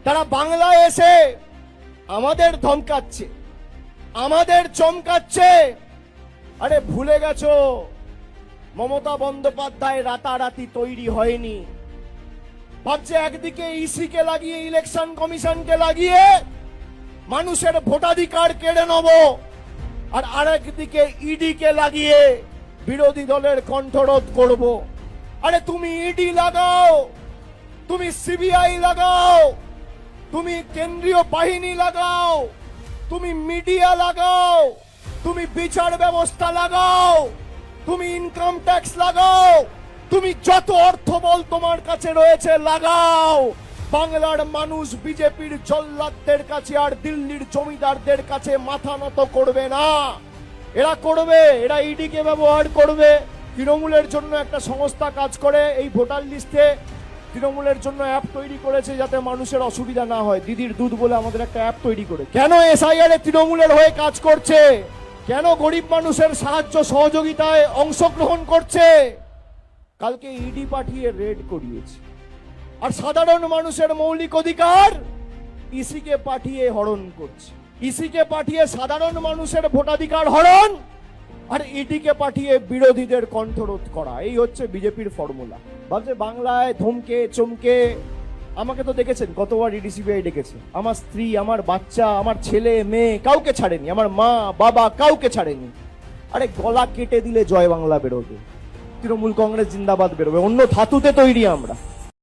তারা বাংলায় এসে আমাদের ধমকাচ্ছে, আমাদের চমকাচ্ছে। আরে ভুলে গেছো মমতা বন্দ্যোপাধ্যায় রাতারাতি তৈরি হয়নি। ভাবছে একদিকে ইসিকে লাগিয়ে, ইলেকশন কমিশনকে লাগিয়ে মানুষের ভোটাধিকার কেড়ে নেব, আর আরেকদিকে ইডিকে লাগিয়ে বিরোধী দলের কণ্ঠরোধ করব। আরে তুমি ইডি লাগাও, তুমি সিবিআই লাগাও, তুমি কেন্দ্রীয় বাহিনী লাগাও, তুমি মিডিয়া লাগাও, তুমি বিচার ব্যবস্থা লাগাও, তুমি ইনকাম ট্যাক্স লাগাও, তুমি যত অর্থবল তোমার কাছে রয়েছে লাগাও। বাংলার মানুষ বিজেপির জল্লাদদের কাছে আর দিল্লির জমিদারদের কাছে মাথা নত করবে না। এরা করবে, এরা ইডিকে ব্যবহার করবে। তৃণমূলের জন্য একটা সংস্থা কাজ করে এই ভোটার লিস্টে, তৃণমূলের জন্য অ্যাপ তৈরি করেছে যাতে মানুষের অসুবিধা না হয়। দিদির দুধ বলে আমাদের একটা অ্যাপ তৈরি করে। কেন এসআইআর এ তৃণমূলের হয়ে কাজ করছে? কেন গরিব মানুষের সাহায্য সহযোগিতায় অংশগ্রহণ করছে? কালকে ইডি পাঠিয়ে রেড করিয়েছে। আর সাধারণ মানুষের মৌলিক অধিকার ইসিকে পাঠিয়ে হরণ করছে। ইসিকে পাঠিয়ে সাধারণ মানুষের ভোটাধিকার হরণ, আর ইডিকে পাঠিয়ে বিরোধীদের কণ্ঠরোধ করা। এই হচ্ছে বিজেপির ফর্মুলা। ভাবছে বাংলায় ধমকে চমকে। আমাকে তো দেখেছেন কতবার ইডি সিবিআই ডেকেছে। আমার স্ত্রী, আমার বাচ্চা, আমার ছেলে মেয়ে কাউকে ছাড়েনি, আমার মা বাবা কাউকে ছাড়েনি। আরে গলা কেটে দিলে জয় বাংলা বেরোবে, তৃণমূল কংগ্রেস জিন্দাবাদ বেরোবে। অন্য ধাতুতে তৈরি আমরা।